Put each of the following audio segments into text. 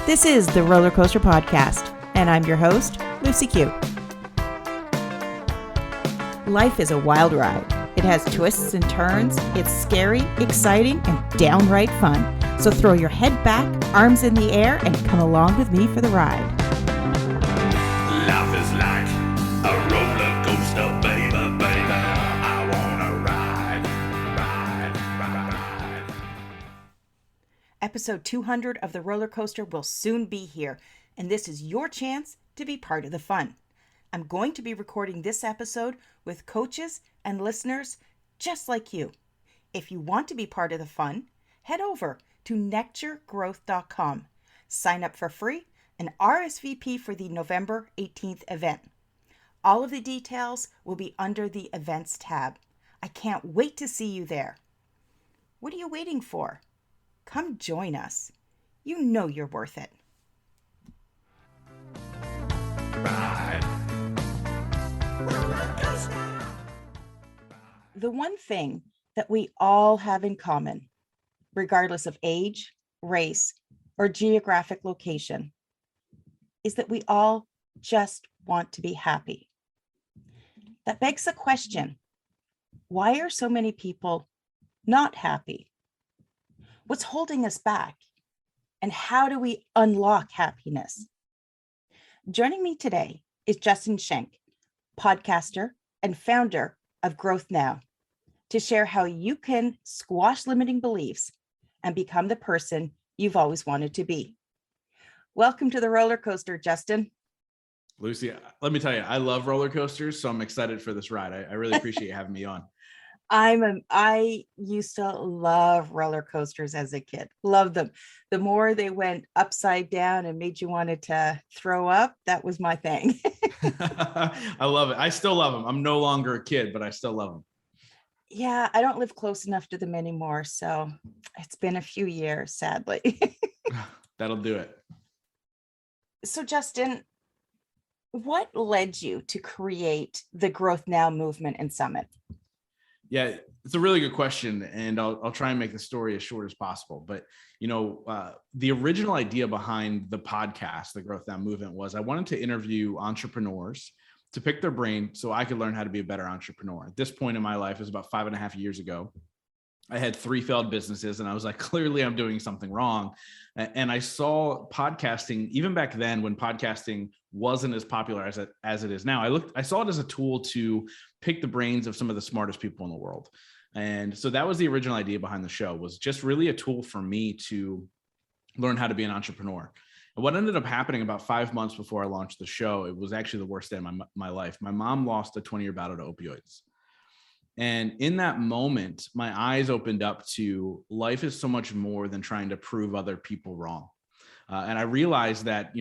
This is the Roller Coaster Podcast, and I'm your host, Lucy Q. Life is a wild ride. It has twists and turns. It's scary, exciting, and downright fun. So throw your head back, arms in the air, and come along with me for the ride. Life is like a roller coaster, baby, baby. I wanna ride. Episode 200 of the roller coaster will soon be here, and this is your chance to be part of the fun. I'm going to be recording this episode with coaches and listeners just like you. If you want to be part of the fun, head over to nectargrowth.com. Sign up for free and RSVP for the November 18th event. All of the details will be under the events tab. I can't wait to see you there. What are you waiting for? Come join us. You know you're worth it. Ride. The one thing that we all have in common, regardless of age, race, or geographic location, is that we all just want to be happy. That begs the question, why are so many people not happy? What's holding us back? And how do we unlock happiness? Joining me today is Justin Schenck, podcaster and founder of Growth Now, to share how you can squash limiting beliefs and become the person you've always wanted to be. Welcome to the roller coaster, Justin. Lucy, let me tell you, I love roller coasters, so I'm excited for this ride. I really appreciate you having me on. I used to love roller coasters as a kid. Loved them. The more they went upside down and made you wanted to throw up, that was my thing. I love it. I still love them. I'm no longer a kid, but I still love them. Yeah, I don't live close enough to them anymore, so it's been a few years, sadly. That'll do it. So, Justin, what led you to create the Growth Now movement and summit? Yeah, it's a really good question, and I'll try and make the story as short as possible. But the original idea behind the podcast, the Growth Now movement, was I wanted to interview entrepreneurs to pick their brain so I could learn how to be a better entrepreneur. At this point in my life, it was about 5.5 years ago. I had 3 failed businesses, and I was like, clearly I'm doing something wrong. And I saw podcasting, even back then when podcasting wasn't as popular as it is now. I saw it as a tool to pick the brains of some of the smartest people in the world. And so that was the original idea behind the show, was just really a tool for me to learn how to be an entrepreneur. And what ended up happening about 5 months before I launched the show, it was actually the worst day of my life. My mom lost a 20-year battle to opioids. And in that moment, my eyes opened up to life is so much more than trying to prove other people wrong. And I realized that,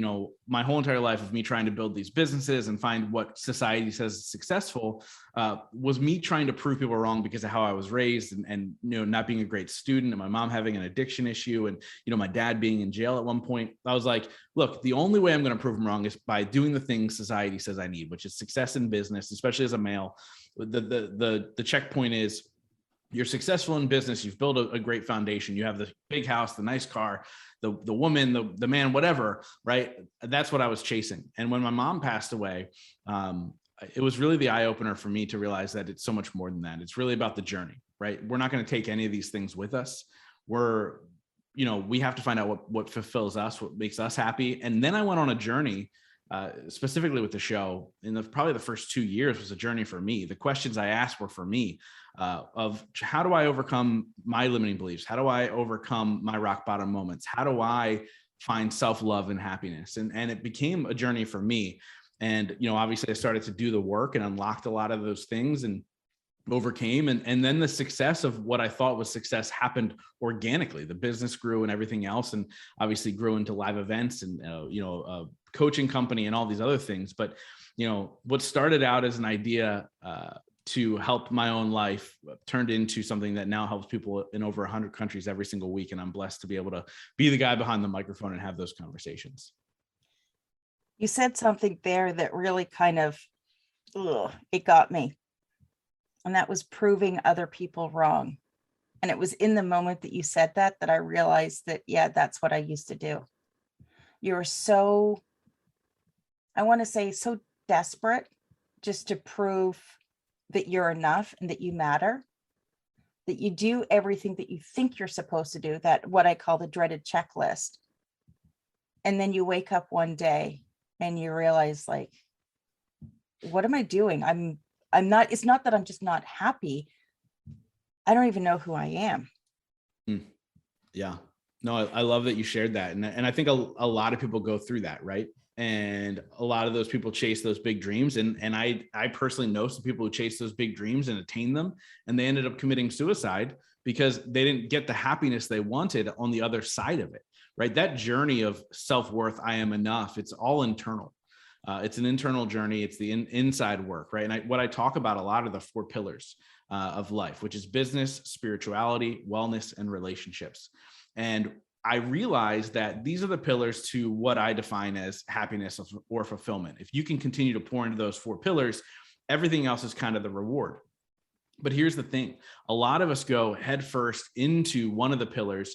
my whole entire life of me trying to build these businesses and find what society says is successful was me trying to prove people wrong because of how I was raised and not being a great student, and my mom having an addiction issue, and, my dad being in jail at one point. I was like, look, the only way I'm going to prove them wrong is by doing the things society says I need, which is success in business, especially as a male. The checkpoint is you're successful in business. You've built a great foundation. You have the big house, the nice car, the woman, the man, whatever, right? That's what I was chasing. And when my mom passed away, it was really the eye opener for me to realize that it's so much more than that. It's really about the journey, right? We're not going to take any of these things with us. We have to find out what fulfills us, what makes us happy. And then I went on a journey, specifically with the show. Probably the first 2 years was a journey for me. The questions I asked were for me, of how do I overcome my limiting beliefs? How do I overcome my rock bottom moments? How do I find self-love and happiness? And it became a journey for me. And, obviously I started to do the work and unlocked a lot of those things and overcame. And then the success of what I thought was success happened organically. The business grew and everything else, and obviously grew into live events and, a coaching company and all these other things. But, what started out as an idea to help my own life turned into something that now helps people in over 100 countries every single week. And I'm blessed to be able to be the guy behind the microphone and have those conversations. You said something there that really kind of, it got me. And that was proving other people wrong. And it was in the moment that you said that I realized that, yeah, that's what I used to do. you're so, I want to say, so desperate just to prove that you're enough and that you matter, that you do everything that you think you're supposed to do, that what I call the dreaded checklist. And then you wake up one day and you realize, like, what am I doing? I'm not, it's not that I'm just not happy. I don't even know who I am. Yeah. No, I love that you shared that. And I think a lot of people go through that, right? And a lot of those people chase those big dreams. And I personally know some people who chase those big dreams and attain them, and they ended up committing suicide because they didn't get the happiness they wanted on the other side of it, right? That journey of self-worth, I am enough, it's all internal. It's an internal journey. It's the inside work, right? And what I talk about a lot are the 4 pillars of life, which is business, spirituality, wellness, and relationships. And I realized that these are the pillars to what I define as happiness or fulfillment. If you can continue to pour into those 4 pillars, everything else is kind of the reward. But here's the thing. A lot of us go headfirst into one of the pillars,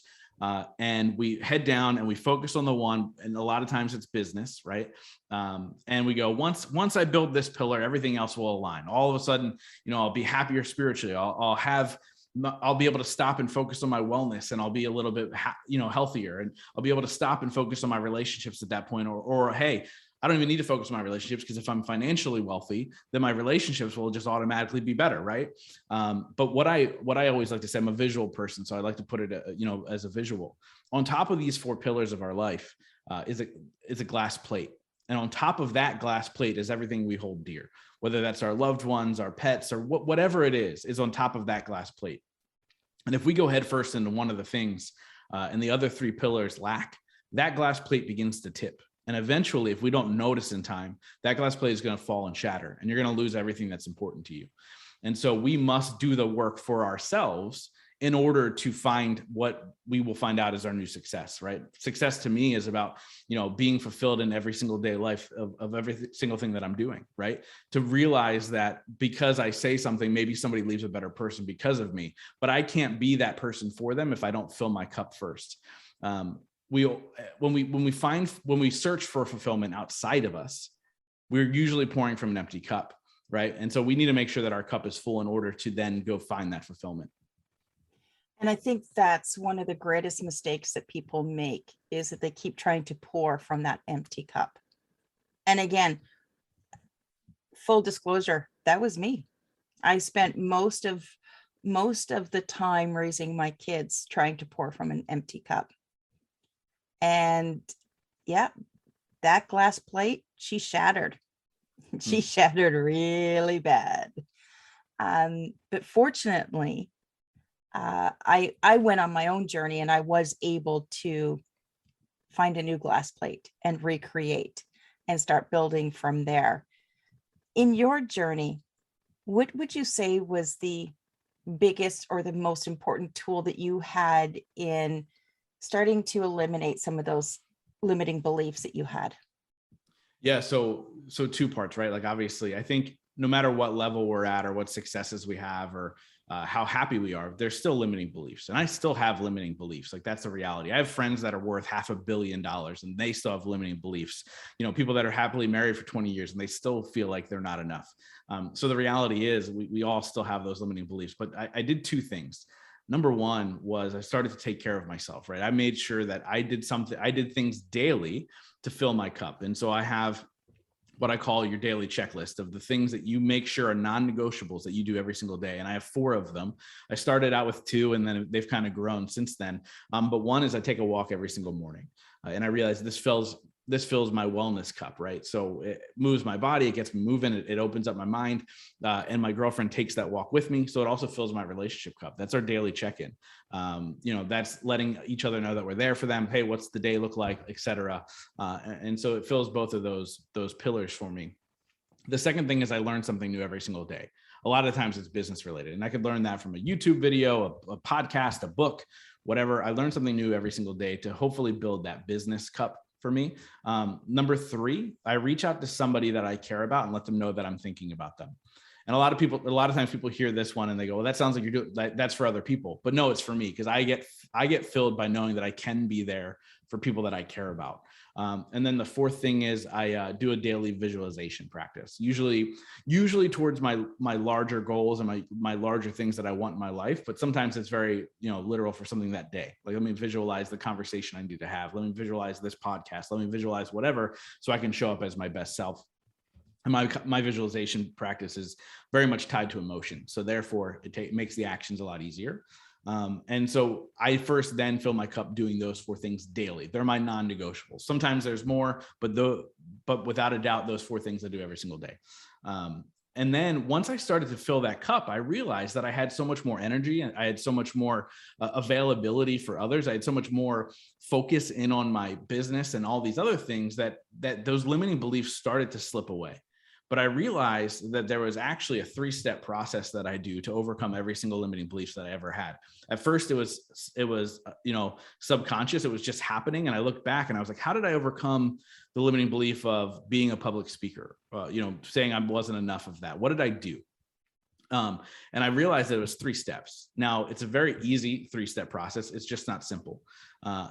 and we head down and we focus on the one. And a lot of times it's business, right? And we go, once I build this pillar, everything else will align. All of a sudden, I'll be happier spiritually. I'll be able to stop and focus on my wellness, and I'll be a little bit, healthier, and I'll be able to stop and focus on my relationships at that point. Or hey, I don't even need to focus on my relationships, because if I'm financially wealthy, then my relationships will just automatically be better, right? But what I always like to say, I'm a visual person, so I like to put it, as a visual. On top of these 4 pillars of our life is a glass plate, and on top of that glass plate is everything we hold dear, whether that's our loved ones, our pets, or whatever it is on top of that glass plate. And if we go headfirst into one of the things, and the other 3 pillars lack, that glass plate begins to tip. And eventually, if we don't notice in time, that glass plate is going to fall and shatter, and you're going to lose everything that's important to you. And so we must do the work for ourselves in order to find what we will find out is our new success, right? Success to me is about, being fulfilled in every single day life of every single thing that I'm doing, right? To realize that because I say something, maybe somebody leaves a better person because of me, but I can't be that person for them if I don't fill my cup first. When we search for fulfillment outside of us, we're usually pouring from an empty cup, right? And so we need to make sure that our cup is full in order to then go find that fulfillment. And I think that's one of the greatest mistakes that people make, is that they keep trying to pour from that empty cup. And again, full disclosure, that was me. I spent most of the time raising my kids trying to pour from an empty cup. And yeah, that glass plate, she shattered. She shattered really bad. But fortunately, I went on my own journey, and I was able to find a new glass plate and recreate and start building from there. In your journey, what would you say was the biggest or the most important tool that you had in starting to eliminate some of those limiting beliefs that you had? Yeah. So 2 parts, right? Like, obviously, I think no matter what level we're at or what successes we have, or how happy we are, there's still limiting beliefs. And I still have limiting beliefs. Like, that's the reality. I have friends that are worth $500 million and they still have limiting beliefs. People that are happily married for 20 years and they still feel like they're not enough. So the reality is we all still have those limiting beliefs. But I did 2 things. Number one was I started to take care of myself, right? I made sure that I did things daily to fill my cup. And so I have what I call your daily checklist of the things that you make sure are non-negotiables that you do every single day. And I have 4 of them. I started out with 2, and then they've kind of grown since then. But one is I take a walk every single morning. And I realize this fills my wellness cup, right? So it moves my body, it gets me moving, it opens up my mind. And my girlfriend takes that walk with me. So it also fills my relationship cup. That's our daily check-in. That's letting each other know that we're there for them. Hey, what's the day look like, et cetera. And so it fills both of those pillars for me. The second thing is I learn something new every single day. A lot of times it's business related, and I could learn that from a YouTube video, a podcast, a book, whatever. I learn something new every single day to hopefully build that business cup for me. Number 3, I reach out to somebody that I care about and let them know that I'm thinking about them. And a lot of times people hear this one and they go, well, that sounds like you're doing that's for other people. But no, it's for me, because I get filled by knowing that I can be there for people that I care about. And then the fourth thing is I do a daily visualization practice, usually towards my larger goals and my larger things that I want in my life. But sometimes it's very, literal for something that day. Like, let me visualize the conversation I need to have. Let me visualize this podcast. Let me visualize whatever, so I can show up as my best self. And my visualization practice is very much tied to emotion. So therefore it makes the actions a lot easier. And so I first then fill my cup doing those four things daily. They're my non-negotiables. Sometimes there's more, but without a doubt, those four things I do every single day. And then once I started to fill that cup, I realized that I had so much more energy, and I had so much more availability for others. I had so much more focus in on my business and all these other things that those limiting beliefs started to slip away. But I realized that there was actually a 3-step process that I do to overcome every single limiting beliefs that I ever had. At first, it was subconscious. It was just happening. And I looked back and I was like, how did I overcome the limiting belief of being a public speaker? Saying I wasn't enough of that. What did I do? And I realized that it was 3 steps. Now, it's a very easy 3-step process. It's just not simple.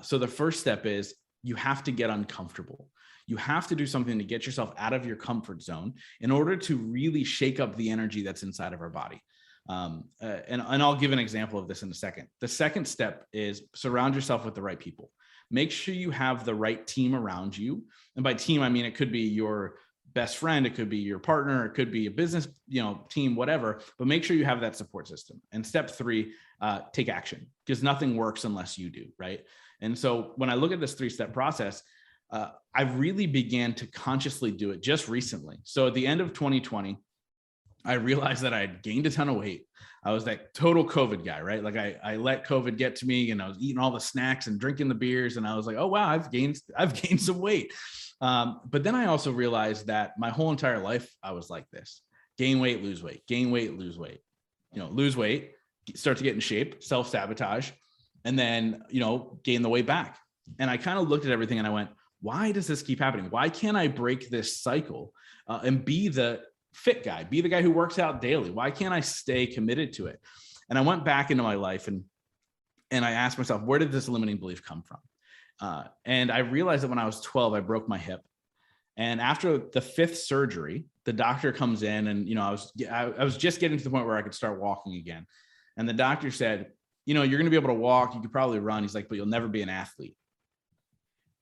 So the first step is you have to get uncomfortable. You have to do something to get yourself out of your comfort zone in order to really shake up the energy that's inside of our body. And I'll give an example of this in a second. The second step is surround yourself with the right people. Make sure you have the right team around you. And by team, I mean, it could be your best friend, it could be your partner, it could be a business, team, whatever, but make sure you have that support system. And step 3, take action, because nothing works unless you do, right? And so when I look at this 3-step process, I really began to consciously do it just recently. So at the end of 2020, I realized that I had gained a ton of weight. I was that total COVID guy, right? Like I let COVID get to me, and I was eating all the snacks and drinking the beers. And I was like, oh, wow, I've gained some weight. But then I also realized that my whole entire life, I was like this: gain weight, lose weight, gain weight, lose weight, lose weight, start to get in shape, self-sabotage, and then, gain the weight back. And I kind of looked at everything and I went, why does this keep happening? Why can't I break this cycle and be the fit guy, be the guy who works out daily? Why can't I stay committed to it? And I went back into my life and I asked myself, where did this limiting belief come from? And I realized that when I was 12, I broke my hip. And after the 5th surgery, the doctor comes in and, I was just getting to the point where I could start walking again. And the doctor said, you're going to be able to walk. You could probably run. He's like, but you'll never be an athlete.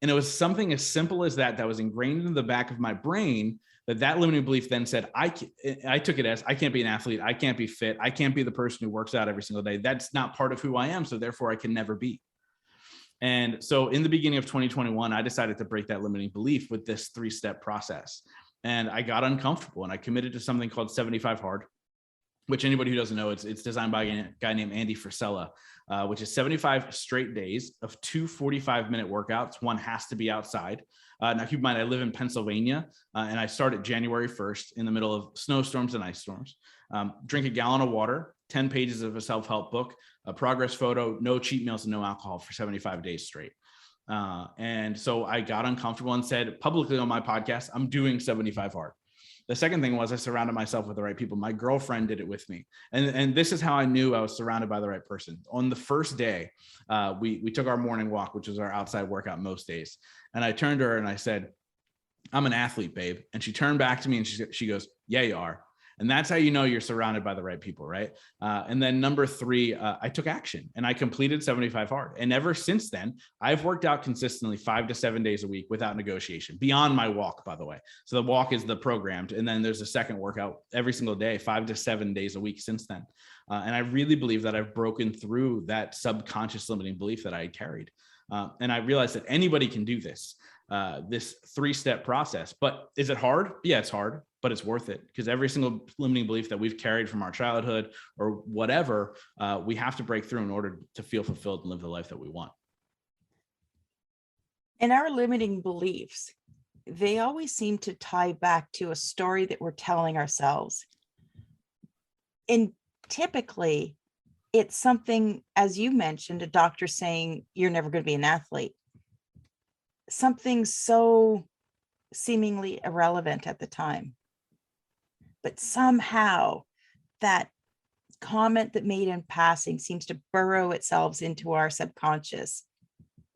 And it was something as simple as that was ingrained in the back of my brain, that limiting belief then said, I took it as, I can't be an athlete. I can't be fit. I can't be the person who works out every single day. That's not part of who I am. So therefore I can never be. And so in the beginning of 2021, I decided to break that limiting belief with this 3-step process. And I got uncomfortable and I committed to something called 75 Hard, which anybody who doesn't know, it's designed by a guy named Andy Frisella, which is 75 straight days of 2 45-minute workouts. One has to be outside. Now, keep in mind, I live in Pennsylvania, and I started January 1st in the middle of snowstorms and ice storms. Drink a gallon of water, 10 pages of a self-help book, a progress photo, no cheat meals, and no alcohol for 75 days straight. And so I got uncomfortable and said publicly on my podcast, I'm doing 75 Hard. The second thing was I surrounded myself with the right people. My girlfriend did it with me. And this is how I knew I was surrounded by the right person. On the first day, we took our morning walk, which was our outside workout most days. And I turned to her and I said, I'm an athlete, babe. And she turned back to me and she goes, yeah, you are. And that's how you know you're surrounded by the right people, right? And then number 3, I took action and I completed 75 Hard. And ever since then, I've worked out consistently 5 to 7 days a week without negotiation, beyond my walk, by the way. So the walk is the programmed. And then there's a second workout every single day, 5 to 7 days a week since then. And I really believe that I've broken through that subconscious limiting belief that I had carried. And I realized that anybody can do this 3-step process. But is it hard? Yeah, it's hard, but it's worth it, because every single limiting belief that we've carried from our childhood or whatever, we have to break through in order to feel fulfilled and live the life that we want. And our limiting beliefs, they always seem to tie back to a story that we're telling ourselves. And typically it's something, as you mentioned, a doctor saying you're never going to be an athlete. Something so seemingly irrelevant at the time. but somehow that comment that made in passing seems to burrow itself into our subconscious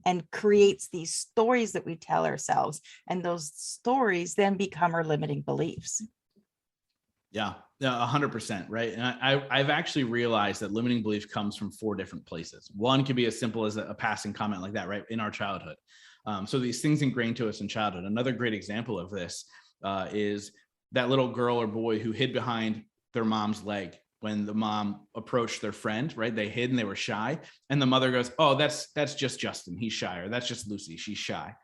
and creates these stories that we tell ourselves. And those stories then become our limiting beliefs. Yeah, 100%. Right. And I've actually realized that limiting belief comes from 4 different places. One could be as simple as a passing comment like that, right, in our childhood. So these things ingrained to us in childhood. Another great example of this is that little girl or boy who hid behind their mom's leg when the mom approached their friend, right? They hid and they were shy. And the mother goes, oh, that's just Justin. He's shy. Or that's just Lucy. She's shy.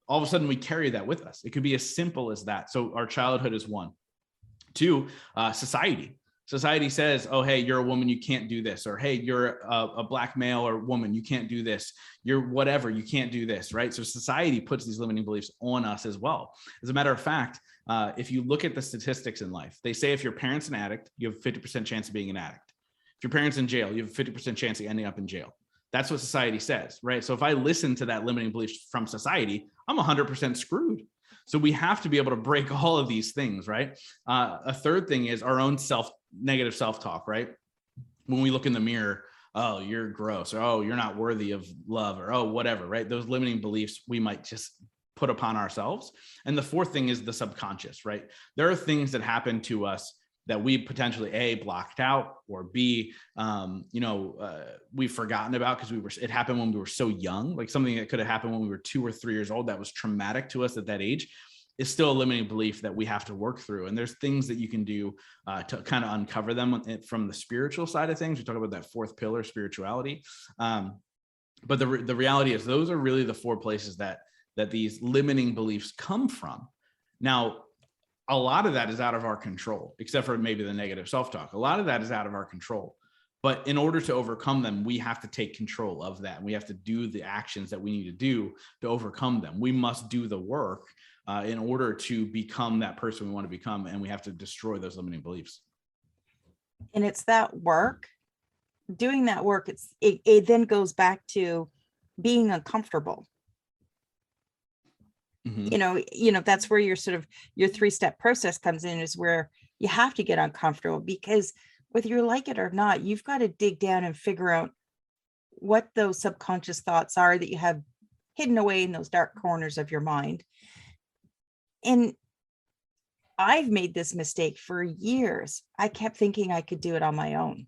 All of a sudden we carry that with us. It could be as simple as that. So our childhood is 1. 2, society. Society says, oh, hey, you're a woman, you can't do this. Or, hey, you're a Black male or woman, you can't do this. You're whatever, you can't do this, right? So society puts these limiting beliefs on us as well. As a matter of fact, if you look at the statistics in life, they say if your parent's an addict, you have a 50% chance of being an addict. If your parent's in jail, you have a 50% chance of ending up in jail. That's what society says, right? So if I listen to that limiting belief from society, I'm 100% screwed. So we have to be able to break all of these things, right? A third thing is our own negative self-talk, right? When we look in the mirror, oh, you're gross, or oh, you're not worthy of love, or oh, whatever, right? Those limiting beliefs we might just put upon ourselves. And the fourth thing is the subconscious, right? There are things that happen to us that we potentially A, blocked out, or B, we've forgotten about because it happened when we were so young. Like something that could have happened when we were 2 or 3 years old that was traumatic to us at that age is still a limiting belief that we have to work through. And there's things that you can do to kind of uncover them from the spiritual side of things. We talk about that 4th pillar, spirituality. But the reality is those are really the 4 places that these limiting beliefs come from. Now, a lot of that is out of our control, except for maybe the negative self-talk. A lot of that is out of our control. But in order to overcome them, we have to take control of that. We have to do the actions that we need to do to overcome them. We must do the work in order to become that person we want to become. And we have to destroy those limiting beliefs. And it's that work, doing that work, it then goes back to being uncomfortable. Mm-hmm. That's where your 3-step process comes in, is where you have to get uncomfortable, because whether you like it or not, you've got to dig down and figure out what those subconscious thoughts are that you have hidden away in those dark corners of your mind. And I've made this mistake for years. I kept thinking I could do it on my own.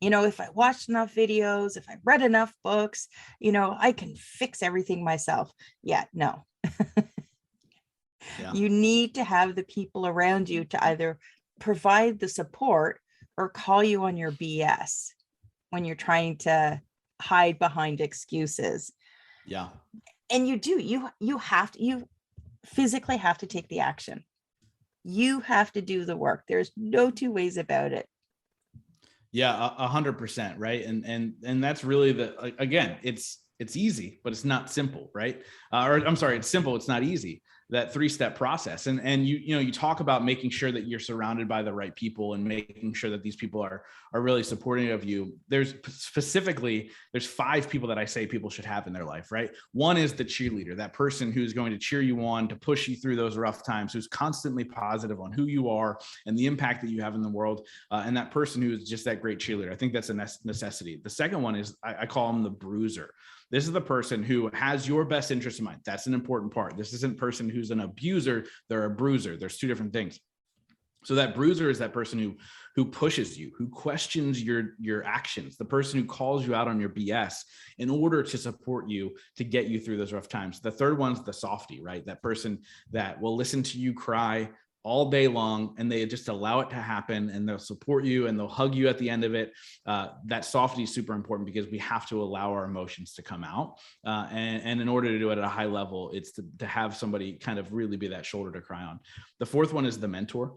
If I watched enough videos, if I read enough books, I can fix everything myself. Yeah, no. Yeah. You need to have the people around you to either provide the support or call you on your BS when you're trying to hide behind excuses. Yeah. And you physically have to take the action. You have to do the work. There's no 2 ways about it. Yeah, 100%. Right. And that's really again, it's easy, but it's not simple. Right. It's simple. It's not easy. That 3-step process. And you talk about making sure that you're surrounded by the right people and making sure that these people are really supporting of you. There's 5 people that I say people should have in their life, right? One is the cheerleader, that person who's going to cheer you on, to push you through those rough times, who's constantly positive on who you are and the impact that you have in the world. And that person who is just that great cheerleader. I think that's a necessity. The second one is I call them the bruiser. This is the person who has your best interest in mind. That's an important part. This isn't a person who's an abuser. They're a bruiser. There's 2 different things. So that bruiser is that person who pushes you, who questions your actions, the person who calls you out on your BS in order to support you, to get you through those rough times. The third one's the softie, right? That person that will listen to you cry all day long, and they just allow it to happen, and they'll support you and they'll hug you at the end of it. That softie is super important, because we have to allow our emotions to come out. And in order to do it at a high level, it's to have somebody kind of really be that shoulder to cry on. The fourth one is the mentor.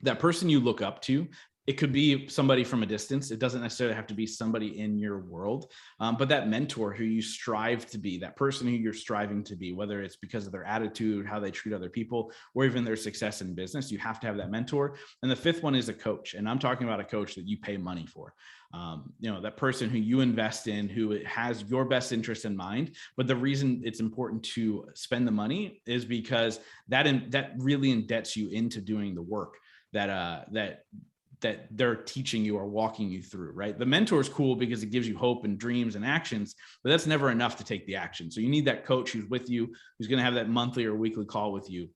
That person you look up to it could be somebody from a distance. It doesn't necessarily have to be somebody in your world, but that mentor who you strive to be, that person who you're striving to be, whether it's because of their attitude, how they treat other people, or even their success in business, you have to have that mentor. And the fifth one is a coach. And I'm talking about a coach that you pay money for. That person who you invest in, who has your best interest in mind. But the reason it's important to spend the money is because that really indebts you into doing the work that they're teaching you or walking you through, right? The mentor is cool because it gives you hope and dreams and actions, but that's never enough to take the action. So you need that coach who's with you, who's going to have that monthly or weekly call with you,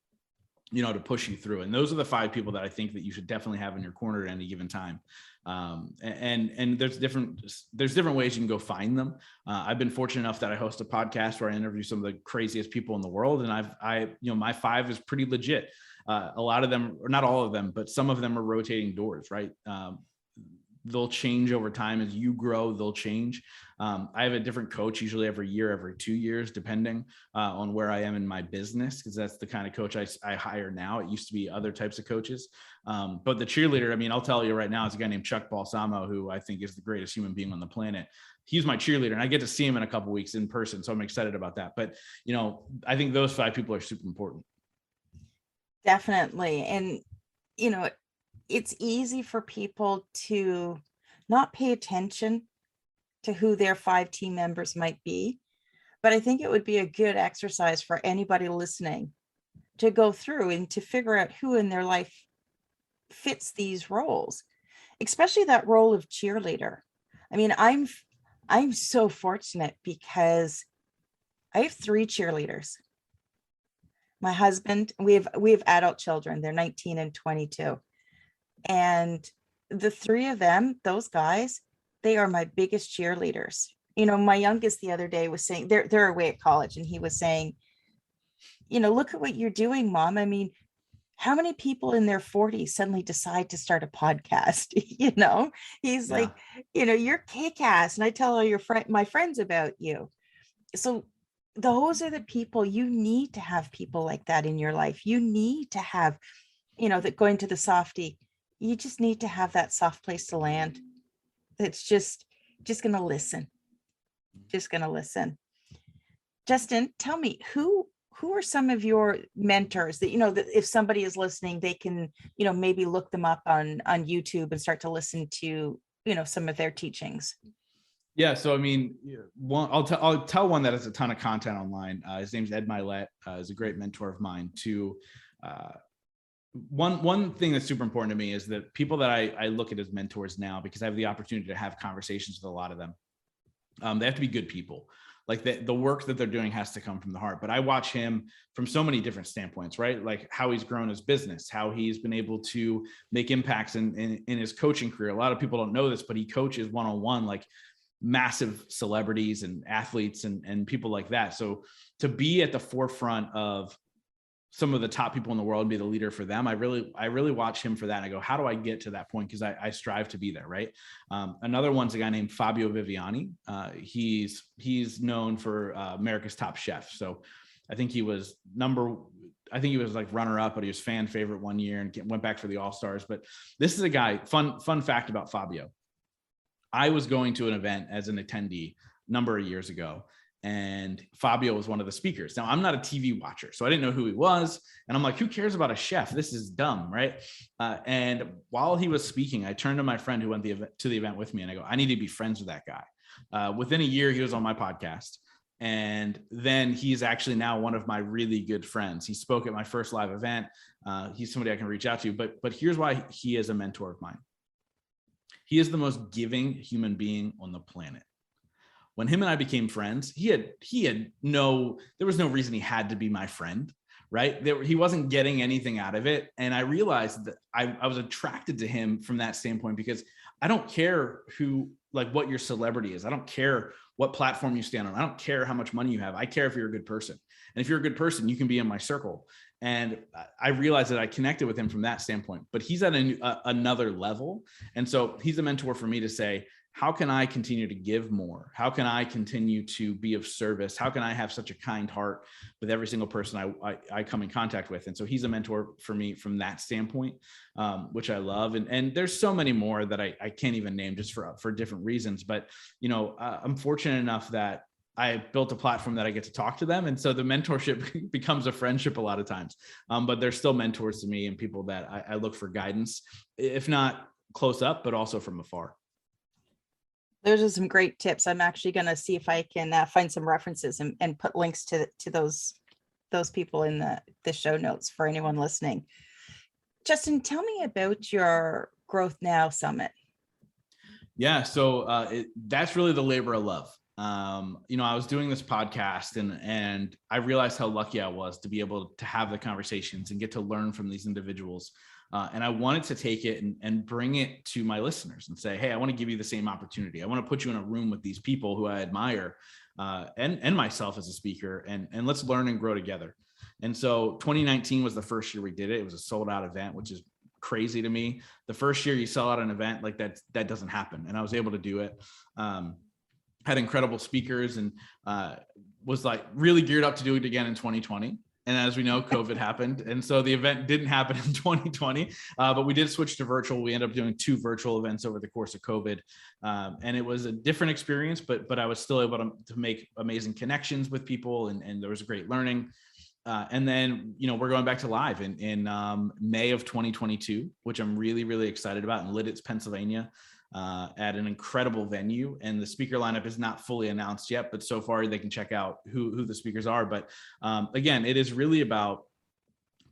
to push you through. And those are the 5 people that I think that you should definitely have in your corner at any given time. And there's different ways you can go find them. I've been fortunate enough that I host a podcast where I interview some of the craziest people in the world. And my 5 is pretty legit. A lot of them, or not all of them, but some of them are rotating doors, right? They'll change over time as you grow, they'll change. I have a different coach usually every year, every 2 years, depending on where I am in my business, because that's the kind of coach I hire now. It used to be other types of coaches. But the cheerleader, I'll tell you right now, is a guy named Chuck Balsamo, who I think is the greatest human being on the planet. He's my cheerleader, and I get to see him in a couple of weeks in person. So I'm excited about that. But, I think those 5 people are super important. Definitely. And, it's easy for people to not pay attention to who their 5 team members might be. But I think it would be a good exercise for anybody listening to go through and to figure out who in their life fits these roles, especially that role of cheerleader. I'm so fortunate because I have 3 cheerleaders. My husband, we have adult children. They're 19 and 22. And the 3 of them, those guys, they are my biggest cheerleaders. My youngest the other day was saying, they're away at college, and he was saying, look at what you're doing, Mom. How many people in their 40s suddenly decide to start a podcast? He's like, you're kick-ass. And I tell all my friends about you. So those are the people. You need to have people like that in your life. You need to have, that going to the softie, you just need to have that soft place to land. That's just going to listen. Justin, tell me, who are some of your mentors that, that if somebody is listening, they can, maybe look them up on YouTube and start to listen to, some of their teachings? Yeah. So, I'll tell one that has a ton of content online. His name's Ed Milet. Is a great mentor of mine too. One thing that's super important to me is that people that I look at as mentors now, because I have the opportunity to have conversations with a lot of them, they have to be good people. Like the work that they're doing has to come from the heart. But I watch him from so many different standpoints, right? Like how he's grown his business, how he's been able to make impacts in his coaching career. A lot of people don't know this, but he coaches one-on-one, like massive celebrities and athletes and people like that. So to be at the forefront of some of the top people in the world and be the leader for them, I really watch him for that. And I go, how do I get to that point? Because I strive to be there, right? Another one's a guy named Fabio Viviani. He's known for America's Top Chef. So I think he was like runner up, but he was fan favorite one year and went back for the All-Stars. But this is a guy, fun fact about Fabio. I was going to an event as an attendee a number of years ago, and Fabio was one of the speakers. Now, I'm not a TV watcher, so I didn't know who he was. And I'm like, who cares about a chef? This is dumb, right? And while he was speaking, I turned to my friend who went to the event with me, and I go, I need to be friends with that guy. Within a year, he was on my podcast. And then he's actually now one of my really good friends. He spoke at my first live event. He's somebody I can reach out to. But here's why he is a mentor of mine. He is the most giving human being on the planet. When him and I became friends, there was no reason he had to be my friend, right? He wasn't getting anything out of it. And I realized that I was attracted to him from that standpoint, because I don't care what your celebrity is. I don't care what platform you stand on. I don't care how much money you have. I care if you're a good person. And if you're a good person, you can be in my circle. And I realized that I connected with him from that standpoint, but he's at another level. And so he's a mentor for me to say, how can I continue to give more? How can I continue to be of service? How can I have such a kind heart with every single person I come in contact with? And so he's a mentor for me from that standpoint, which I love. And there's so many more that I can't even name just for different reasons. But, I'm fortunate enough that I built a platform that I get to talk to them. And so the mentorship becomes a friendship a lot of times, but they're still mentors to me and people that I look for guidance, if not close up, but also from afar. Those are some great tips. I'm actually going to see if I can find some references and put links to those people in the show notes for anyone listening. Justin, tell me about your Growth Now Summit. Yeah, so that's really the labor of love. I was doing this podcast and I realized how lucky I was to be able to have the conversations and get to learn from these individuals. And I wanted to take it and bring it to my listeners and say, hey, I want to give you the same opportunity. I want to put you in a room with these people who I admire and myself as a speaker, and let's learn and grow together. And so 2019 was the first year we did it. It was a sold out event, which is crazy to me. The first year you sell out an event like that doesn't happen. And I was able to do it. Had incredible speakers and was like really geared up to do it again in 2020. And as we know, COVID happened. And so the event didn't happen in 2020, but we did switch to virtual. We ended up doing 2 virtual events over the course of COVID. And it was a different experience, but I was still able to make amazing connections with people. And there was a great learning. And then, we're going back to live in May of 2022, which I'm really, really excited about, in Lidditz, Pennsylvania. At an incredible venue, and the speaker lineup is not fully announced yet, but so far they can check out who the speakers are. But again, it is really about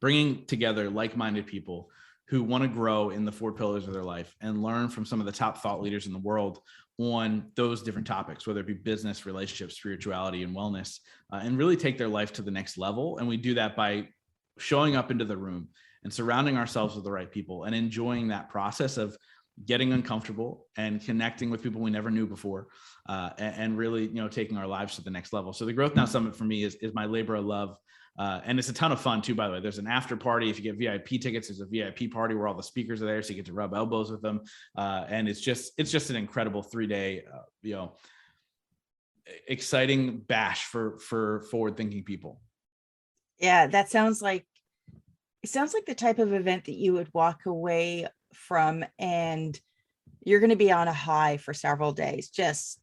bringing together like-minded people who want to grow in the 4 pillars of their life and learn from some of the top thought leaders in the world on those different topics, whether it be business, relationships, spirituality, and wellness, and really take their life to the next level. And we do that by showing up into the room and surrounding ourselves with the right people and enjoying that process of getting uncomfortable and connecting with people we never knew before, and really, taking our lives to the next level. So the Growth Now Summit for me is my labor of love. And it's a ton of fun too, by the way. There's an after party. If you get VIP tickets, there's a VIP party where all the speakers are there. So you get to rub elbows with them. And it's just an incredible 3-day, exciting bash for forward-thinking people. Yeah, it sounds like the type of event that you would walk away from and you're going to be on a high for several days, just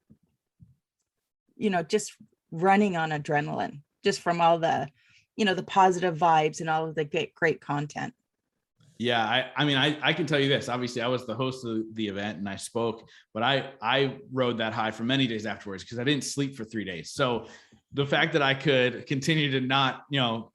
running on adrenaline, just from all the the positive vibes and all of the great content. Yeah, I can tell you this. Obviously, I was the host of the event and I spoke, but I rode that high for many days afterwards because I didn't sleep for 3 days. So the fact that I could continue to not,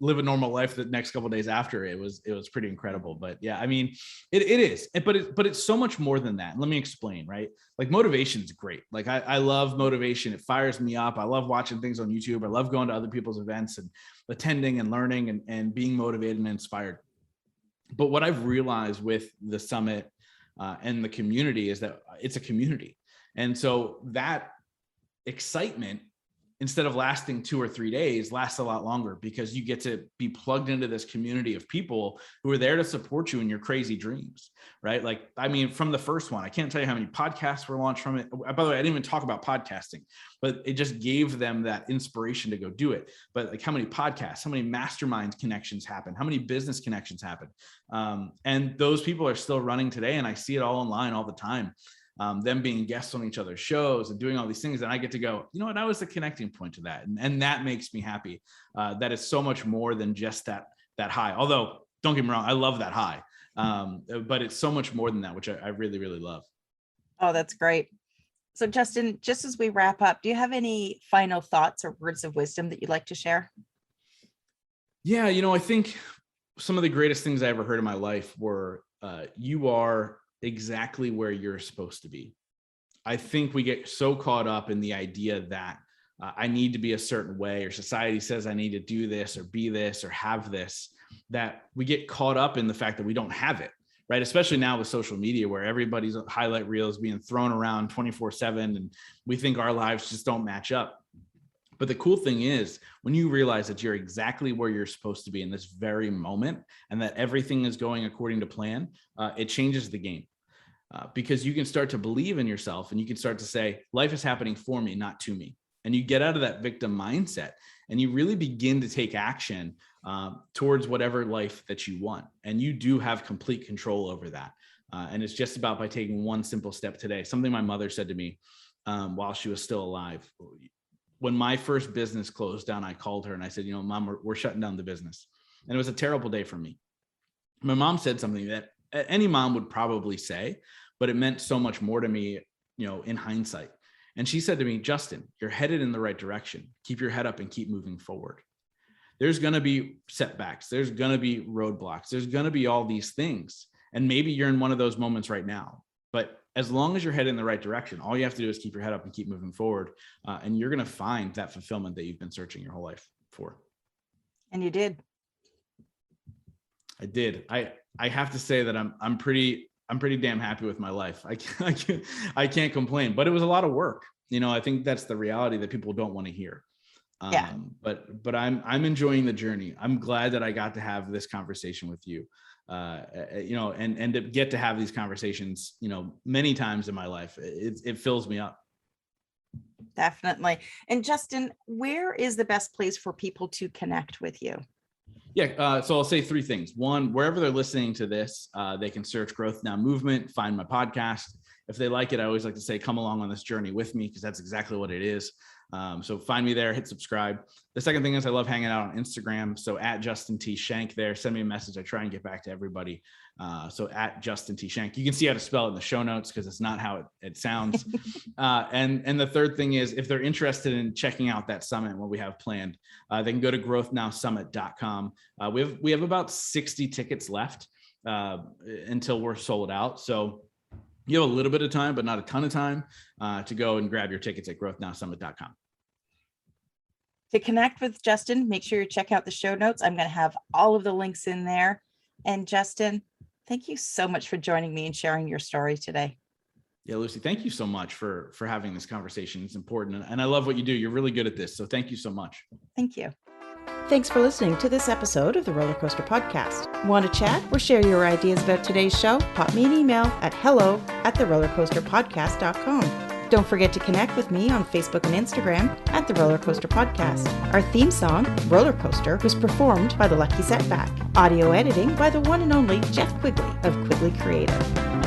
live a normal life the next couple of days after it was pretty incredible. But yeah, it is, but it's so much more than that. And let me explain, right? Like motivation is great. Like I love motivation. It fires me up. I love watching things on YouTube. I love going to other people's events and attending and learning and being motivated and inspired. But what I've realized with the summit and the community is that it's a community. And so that excitement, instead of lasting 2 or 3 days, lasts a lot longer because you get to be plugged into this community of people who are there to support you in your crazy dreams, right? Like, from the first one, I can't tell you how many podcasts were launched from it. By the way, I didn't even talk about podcasting, but it just gave them that inspiration to go do it. But like how many podcasts, how many mastermind connections happen, how many business connections happen. And those people are still running today. And I see it all online all the time. Them being guests on each other's shows and doing all these things. And I get to go, I was the connecting point to that. And that makes me happy. That is so much more than just that high. Although don't get me wrong, I love that high. But it's so much more than that, which I really, really love. Oh, that's great. So Justin, just as we wrap up, do you have any final thoughts or words of wisdom that you'd like to share? Yeah. I think some of the greatest things I ever heard in my life were, you are exactly where you're supposed to be. I think we get so caught up in the idea that I need to be a certain way, or society says I need to do this or be this or have this, that we get caught up in the fact that we don't have it, right? Especially now with social media where everybody's highlight reel is being thrown around 24/7 and we think our lives just don't match up. But the cool thing is when you realize that you're exactly where you're supposed to be in this very moment and that everything is going according to plan, it changes the game. because you can start to believe in yourself and you can start to say, life is happening for me, not to me. And you get out of that victim mindset and you really begin to take action towards whatever life that you want. And you do have complete control over that. And it's just about by taking one simple step today. Something my mother said to me while she was still alive. When my first business closed down, I called her and I said, Mom, we're shutting down the business. And it was a terrible day for me. My mom said something that any mom would probably say, but it meant so much more to me, in hindsight. And she said to me, Justin, you're headed in the right direction. Keep your head up and keep moving forward. There's going to be setbacks. There's going to be roadblocks. There's going to be all these things. And maybe you're in one of those moments right now, but as long as you're headed in the right direction, all you have to do is keep your head up and keep moving forward. And you're going to find that fulfillment that you've been searching your whole life for. And you did. I did. I have to say that I'm pretty damn happy with my life. I can't complain, but it was a lot of work. I think that's the reality that people don't want to hear. Yeah. But I'm enjoying the journey. I'm glad that I got to have this conversation with you. And to get to have these conversations, many times in my life, it fills me up. Definitely. And Justin, where is the best place for people to connect with you? Yeah. So I'll say three things. One, wherever they're listening to this, they can search Growth Now Movement, find my podcast. If they like it, I always like to say, come along on this journey with me, because that's exactly what it is. So find me there, hit subscribe. The second thing is I love hanging out on Instagram. So at Justin T. Schenck there, send me a message. I try and get back to everybody. So at Justin T. Schenck, you can see how to spell it in the show notes because it's not how it sounds. And the third thing is if they're interested in checking out that summit and what we have planned, they can go to growthnowsummit.com. We have about 60 tickets left until we're sold out. So you have a little bit of time, but not a ton of time to go and grab your tickets at growthnowsummit.com. To connect with Justin, make sure you check out the show notes. I'm going to have all of the links in there. And Justin, thank you so much for joining me and sharing your story today. Yeah, Lucy, thank you so much for having this conversation. It's important. And I love what you do. You're really good at this. So thank you so much. Thank you. Thanks for listening to this episode of the Roller Coaster Podcast. Want to chat or share your ideas about today's show? Pop me an email at hello@therollercoasterpodcast.com. Don't forget to connect with me on Facebook and Instagram at The Roller Coaster Podcast. Our theme song, Roller Coaster, was performed by The Lucky Setback. Audio editing by the one and only Jeff Quigley of Quigley Creative.